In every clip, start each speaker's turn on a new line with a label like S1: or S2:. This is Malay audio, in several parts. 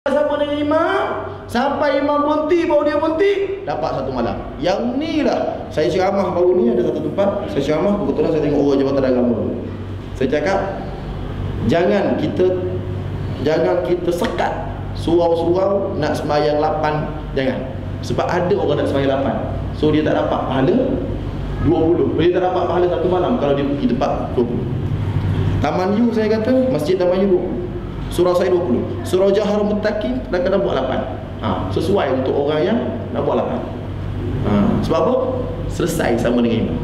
S1: sama dengan imam sampai imam berhenti baru dia berhenti, dapat satu malam. Yang ni lah saya ceramah baru ni, ada satu tempat saya ceramah, kebetulan saya tengok orang Jabatan Agama. Saya cakap jangan kita sekat surau-surau nak sembahyang 8, jangan. Sebab ada orang nak sembahyang 8, so dia tak dapat pahala 20. Dia tak dapat pahala satu malam kalau dia pergi tempat 20. Taman Yu, saya kata Masjid Taman Yu 20, surau saya 20, surau Jahar Muttaqin kadang-kadang buat 8. Sesuai untuk orang yang nak buat 8. Sebab apa? Selesai sama dengan imam.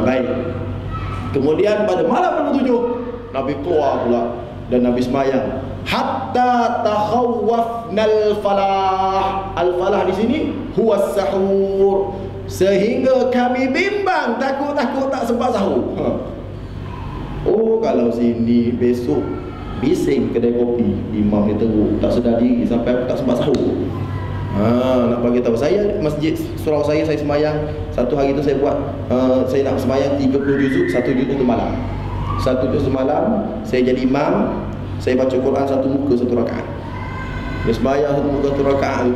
S1: Baik. Kemudian pada malam ke-7 Nabi keluar pula dan Nabi sembahyang hatta takhawwafnal falah. Al-falah di sini huwa sahur, sehingga kami bimbang, takut tak sempat sahur. Oh, kalau sini besok bising kedai kopi, imam dia teruk, tak sedar diri sampai aku tak sempat sahur. Nak bagi tahu saya, masjid surau saya sembahyang satu hari tu saya buat saya nak sembahyang 30 juzuk, 1 juzuk tu malam. 1 juzuk malam saya jadi imam, saya baca Quran satu muka satu rakaat. Dia sembahyang satu muka satu rakaat.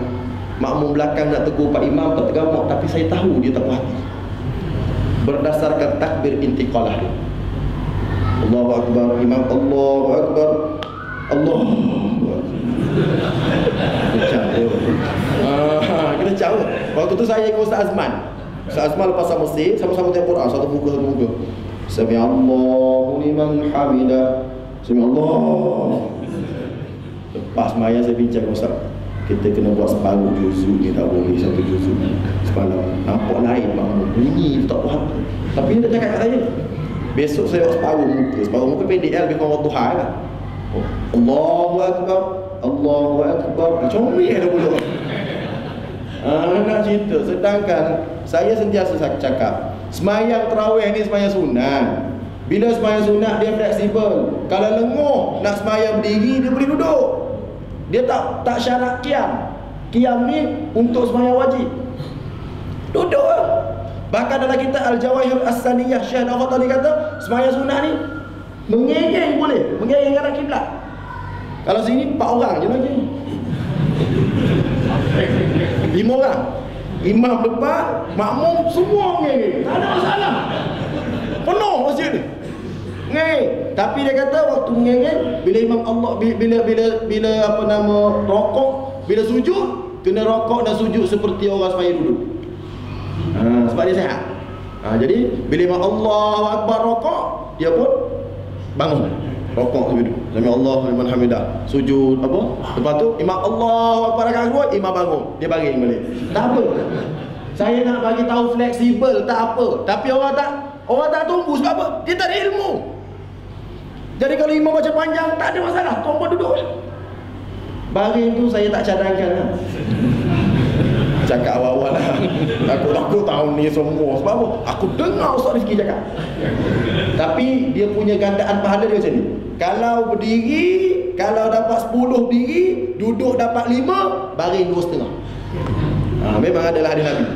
S1: Makmum belakang nak tegur Pak Imam tak tergamak, tapi saya tahu dia tak puas hati. Berdasarkan takbir intiqalah dia. Allahu Akbar, imam Allahu Akbar, Allahu Akbar. Kita jauh. Waktu tu saya ikut Ustaz Azman. Ustaz Azman lepas masjid sama-sama tengok Quran satu muka satu muka. Sami Allahu liman hamidah. Sami Allah. Lepas maya saya bincang Ustaz, kita kena buat separuh juzuk ni, tak boleh satu juzuk. Semalam nampak lain makmum bunyi tak puas. Tapi dia tak cakap kat saya. Besok saya buat separuh muka pendek lah, lebih kurang waktu duha lah. Allahu Akbar, Allahu Akbar. Comel dah pula. Nak cerita, sedangkan saya sentiasa cakap sembahyang tarawih ni sembahyang sunat. Bila sembahyang sunat dia fleksibel. Kalau lenguh nak sembahyang berdiri, dia boleh duduk. Dia tak syarat qiyam. Qiyam ni untuk sembahyang wajib. Duduk lah. Bahkan dalam kitab Al-Jawahir As-Saniyah, Syekh Al-Khatani kata sembahyang sunat ni mengengeng boleh, mengengeng arah kiblat. Kalau sini 4 orang je lagi. 5 orang. Imam depan, makmum semua mengengeng. Tak ada masalah. Penuh masjid ni. Ngeng. Tapi dia kata waktu mengengeng, bila imam Allah bila apa nama rokok, bila sujud, kena rokok dan sujud seperti orang sembahyang duduk. Sebab dia sihat. Jadi bila imam Allahu Akbar rokok, dia pun bangun. Rokok sujud. Sami Allahu liman hamidah. Sujud apa? Lepas tu imam Allahu Akbar rakaat kedua, imam bangun. Dia baring balik. Tak apa. Saya nak bagi tahu fleksibel, tak apa. Tapi orang tak tunggu sebab apa? Dia tak ada ilmu. Jadi kalau imam baca panjang, tak ada masalah. Tuan duduk. Baring tu saya tak cadangkan lah. Cakap awal-awal lah. Aku tahu ni semua. Sebab apa? Aku dengar Ustaz Rizki cakap. Tapi dia punya gandaan pahala dia macam ni. Kalau berdiri, kalau dapat 10 berdiri, duduk dapat 5, baring 2,5. Memang adalah hadis Nabi.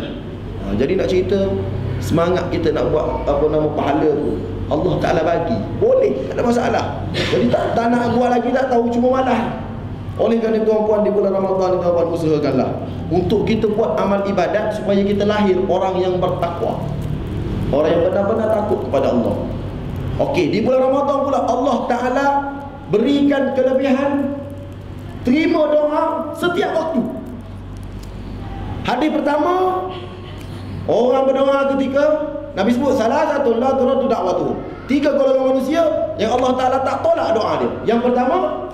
S1: Jadi nak cerita, semangat kita nak buat apa nama pahala tu, Allah Ta'ala bagi. Boleh, tak ada masalah. Jadi tak nak buat lagi, tak tahu, cuma malas. Oleh kerana tuan-puan di bulan Ramadan, tuan-puan usahakanlah untuk kita buat amal ibadat supaya kita lahir orang yang bertakwa, orang yang benar-benar takut kepada Allah. Okey, di bulan Ramadan pula Allah Ta'ala berikan kelebihan terima doa setiap waktu. Hadis pertama, orang berdoa ketika Nabi sebut salah satu la turadu da'watuh. 3 golongan manusia yang Allah Ta'ala tak tolak doa dia. Yang pertama,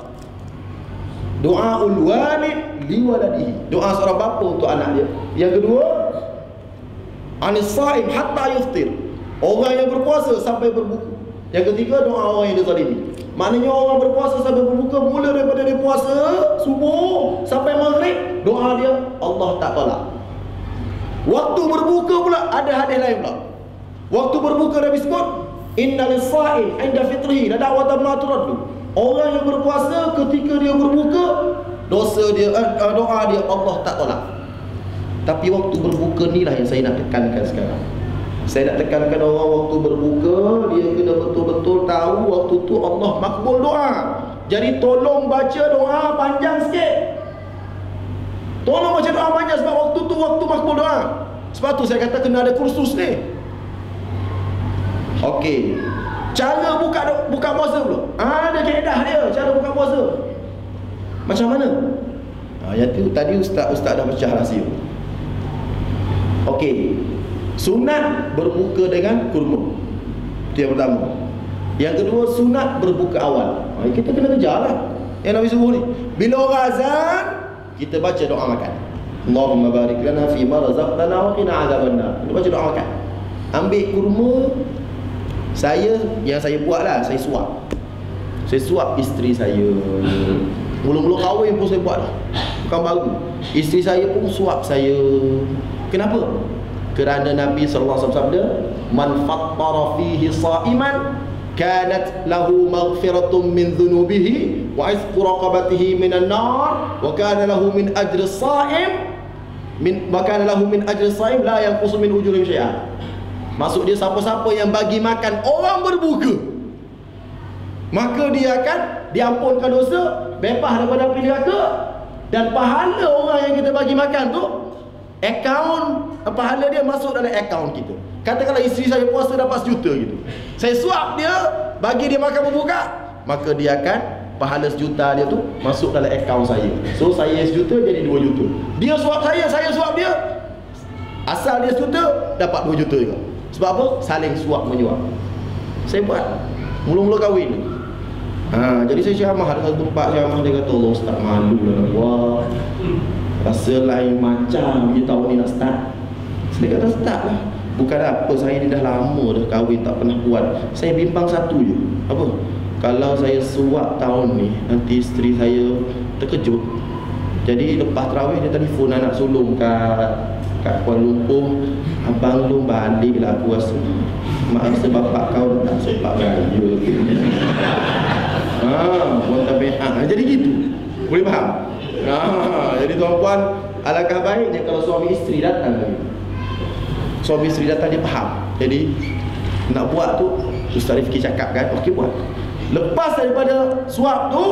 S1: doaul walid liwaladihi, doa seorang bapa untuk anak dia. Yang kedua, anis saim hatta yuftir, orang yang berpuasa sampai berbuka. Yang ketiga, doa orang yang dizalimi. Maknanya orang berpuasa sampai berbuka, mula daripada dia puasa subuh sampai maghrib, doa dia Allah tak tolak. Waktu berbuka pula ada hadis lain pula. Waktu berbuka Nabi sebut innal saim inda fitrihi la da'watan ma turaddu. Orang yang berpuasa ketika dia berbuka, dosa dia, doa dia Allah tak tolak. Tapi waktu berbuka ni lah yang saya nak tekankan sekarang. Saya nak tekankan orang waktu berbuka, dia kena betul-betul tahu waktu tu Allah makbul doa. Jadi tolong baca doa panjang sikit. Tolong baca doa panjang sebab waktu tu waktu makbul doa. Sebab tu saya kata kena ada kursus ni. Okey. Cara buka puasa dulu. Ada kaedah dia cara buka puasa. Macam mana? Yang tu tadi ustaz dah pecah rahsia. Okey. Sunat berbuka dengan kurma. Itu yang pertama. Yang kedua, sunat berbuka awal. Kita kena kejar lah yang Nabi suruh ni. Bila orang azan, kita baca doa makan. Allahumma barik lana fima razaqtana wa qina azabannar. Kita baca doa makan. Ambil kurma. Yang saya buat lah, saya suap. Saya suap isteri saya. Mula-mula kahwin pun saya buat lah. Bukan baru. Isteri saya pun suap saya. Kenapa? Kerana Nabi SAW sabda, man fattara fihi sa'iman kanat lahu maghfiratun min dhunubihi wa izqu raqabatihi minan nar wa kana lahu min ajri as-sa'im la yanqusu min ujurihim syai'an. Maksud dia, siapa-siapa yang bagi makan orang berbuka, maka dia akan diampunkan dosa, bebas daripada api neraka, dan pahala orang yang kita bagi makan tu, akaun pahala dia masuk dalam akaun kita. Katakanlah isteri saya puasa dapat 1 juta gitu. Saya suap dia, bagi dia makan berbuka, maka dia akan pahala 1 juta dia tu masuk dalam akaun saya. So saya 1 juta jadi 2 juta. Dia suap saya suap dia. Asal dia 1 juta, dapat 2 juta juga. Sebab apa? Saling suap menyuap. Saya buat mula-mula kahwin. Jadi saya ceramah ada satu tempat ceramah, dia kata, Allah ustaz malu lah nak buat. Rasa lain macam je tahun ni nak start. Saya kata start lah. Bukan apa, saya ni dah lama dah kahwin tak pernah buat. Saya bimbang satu je. Apa? Kalau saya suap tahun ni, nanti isteri saya terkejut. Jadi lepas tarawih dia telefon anak sulung kat Kuala Lumpur, abang lu balik lah, aku rasa mak rasa bapak kau tak sempat raya. Jadi gitu. Boleh faham? Jadi tuan-puan, alangkah baiknya kalau suami isteri datang lagi. Suami isteri datang dia faham. Jadi nak buat tu Ustaz Rifki cakap kan, okey buat. Lepas daripada suap tu,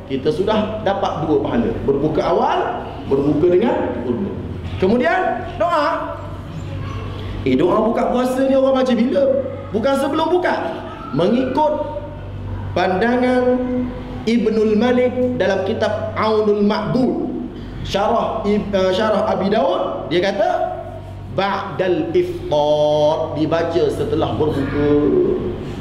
S1: kita sudah dapat 2 pahala. Berbuka awal, berbuka dengan kurma. Kemudian doa. Doa buka puasa ni orang baca bila? Bukan sebelum buka. Mengikut pandangan Ibnul Malik dalam kitab Aunul Ma'bud, syarah Abi Daud, dia kata ba'dal iftar, dibaca setelah berbuka.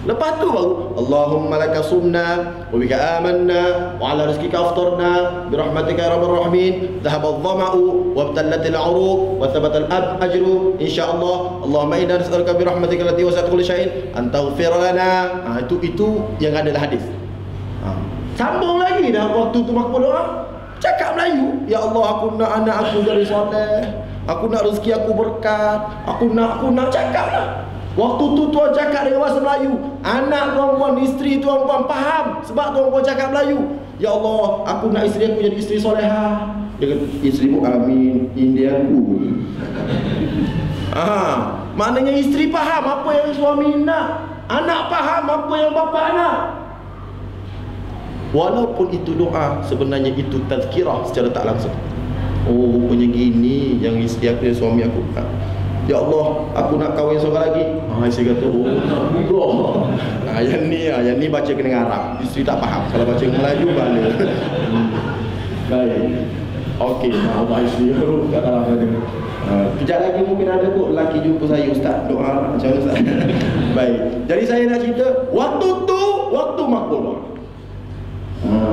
S1: Lepas tu baru Allahumma laka sumna wa bika amanna wa ala rizqika aftarna bi rahmatika ya rabbal rahimin dhahaba adh-dhama'u wa ibtallatil 'uruq wa thabata al-ajru insyaallah. Allahumma inna nas'aluka bi rahmatika allati wasi'at kulli syai'in an taghfir lana. Itu yang ada dalam hadis. Sambung lagi dah waktu tu makbul doa. Cakap Melayu, ya Allah aku nak anak aku jadi soleh, aku nak rezeki aku berkat, aku nak cakap lah. Waktu tu tuan cakap dengan bahasa Melayu, anak tuan-puan, isteri tuan-puan faham sebab tuan-puan cakap Melayu. Ya Allah, aku nak isteri aku jadi isteri solehah. Dia kata, isteri mu amin, ini aku. Maknanya isteri faham apa yang suami nak, anak faham apa yang bapa nak. Walaupun itu doa, sebenarnya itu tazkirah secara tak langsung. Oh, rupanya gini yang isteri aku dan suami aku. Ya Allah, aku nak kahwin seorang lagi. Saya kata, oh nak buka. Yang ni baca kena Arab. Isteri tak faham. Kalau baca Melayu balik. Baik. Okey, Allah isteri aku kat dalam saja. Kejap lagi mungkin ada kot lelaki jumpa saya, ustaz doa macam mana ustaz. Baik. Jadi saya nak cerita, waktu makbul.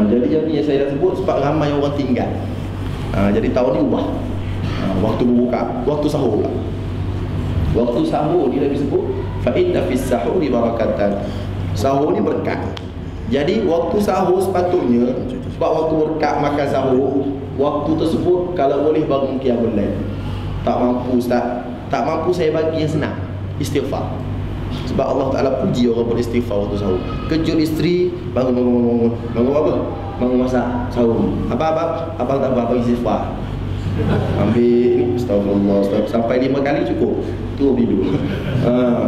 S1: Jadi yang ni saya dah sebut sebab ramai orang tinggal. Jadi tahun ni ubah. Waktu berbuka, waktu sahur pula. Waktu sahur ni Nabi sebut fa inna fis sahuri barakatan. Sahur ni berkat. Jadi waktu sahur sepatutnya, sebab waktu berkat makan sahur, waktu tersebut kalau boleh bangun qiyamul lail. Tak mampu ustaz, tak mampu saya bagi yang senang, istighfar. Sebab Allah Ta'ala puji orang beristighfar waktu sahur. Kejut isteri, bangun apa? Bangun masak sahur. Abang tak apa, istighfar. Ambil ni, astagfirullah, sampai 5 kali cukup. Tu tidur.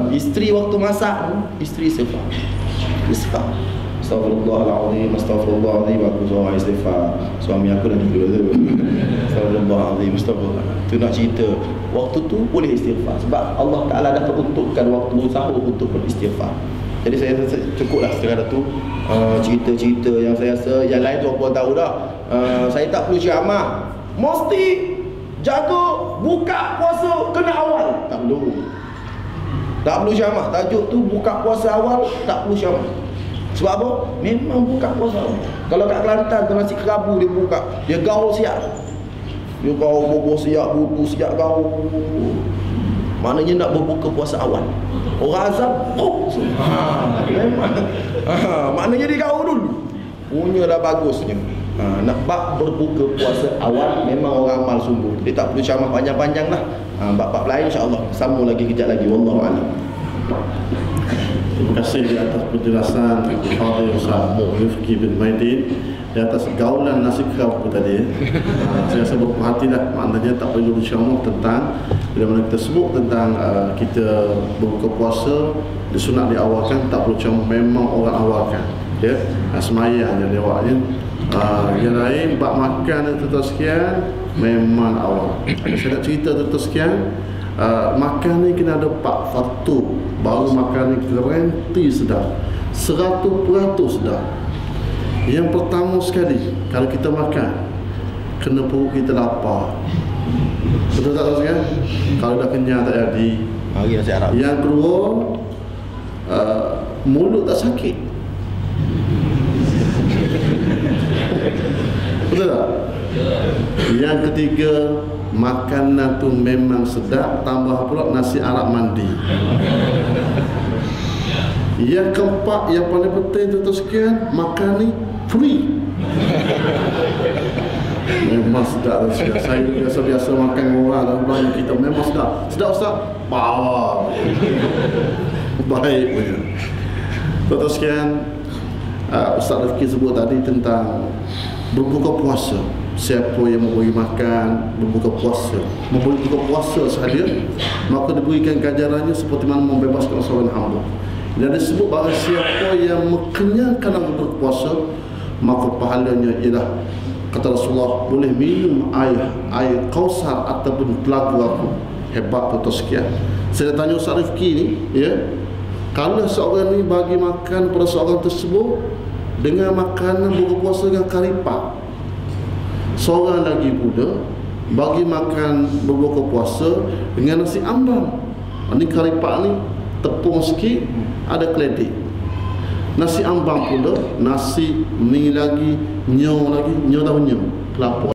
S1: Isteri waktu masak, isteri istighfar. Astagfirullahaladzim, astagfirullahaladzim, aku seorang istighfar. Suami aku dah tidur tu. Astagfirullahaladzim, astagfirullah. Tu nak cerita, waktu tu boleh istighfar sebab Allah Ta'ala dah peruntukkan waktu sahur untuk beristighfar. Jadi saya rasa cukuplah sekadar tu cerita-cerita yang saya rasa yang lain tu apa tahu dah. Saya tak perlu ceramah, mesti jaga buka puasa kena awal. Tak perlu ceramah. Tajuk tu buka puasa awal, tak perlu ceramah. Sebab apa? Memang buka puasa awal. Kalau kat Kelantan tu nasi kerabu dia buka, dia gaul siap. Dia gaul bubur siap, bubu siap gaul. Maknanya nak berbuka puasa awal. Orang azab, memang. Maknanya dia gaul dulu. Punya dah bagusnya. Nak bab berbuka puasa awal memang orang amal sungguh. Dia tak perlu ceramah panjang-panjang lah. Bab-bab lain insya-Allah sambung lagi kejap lagi. Wallahu a'lam.
S2: Terima kasih di atas penjelasan Al-Fadhil Ustaz Rifki bin Maidin di atas gaulan nasi kerabu tadi. Saya rasa berhati-hatilah, maknanya tak perlu diceramah tentang bila mana kita sebut tentang kita berbuka puasa disunat diawalkan, tak perlu ceramah, memang orang awalkan ya. Semayang yang lewatnya. Yang lain bab makan tuan sekian memang awal. Saya nak cerita tuan sekian, makan ni kena ada 4 faktor baru makan ni garanti sedap, 100% sedap. Yang pertama sekali, kalau kita makan kena perut kita lapar. Betul tak tuan sekian? Kalau dah kenyang tak jadi.
S1: Nasi Arab.
S2: Yang kedua, mulut tak sakit. Betul tak? Yang ketiga, makanan tu memang sedap, tambah pula nasi Arab mandi. Yang keempat, yang paling penting tu sekian, makan ni free. Memang sedap tu sekian. Saya biasa-biasa makan orang dalam belanja kita, memang sedap. Sedap Ustaz? Bawa. Baik punya. Tuan-tuan sekian, Ustaz Rifki sebut tadi tentang berbuka puasa. Siapa yang memberi makan berbuka puasa, memberi buka puasa sahaja, maka diberikan ganjarannya seperti mana membebaskan seorang hamba. Dan disebut bahawa siapa yang mengenyangkan dalam berpuasa, maka pahalanya ialah, kata Rasulullah, boleh minum air Kausar ataupun telaga aku. Hebat betul sekian. Saya tanya Ustaz Rifki ni, ya, kalau seorang ni bagi makan pada seorang tersebut dengan makanan buka puasa dengan karipak, seorang lagi pula bagi makan berbuka puasa dengan nasi ambang. Ini karipak ni tepung sikit, ada keledek. Nasi ambang pula, nasi ni lagi, nyo dah kelapa.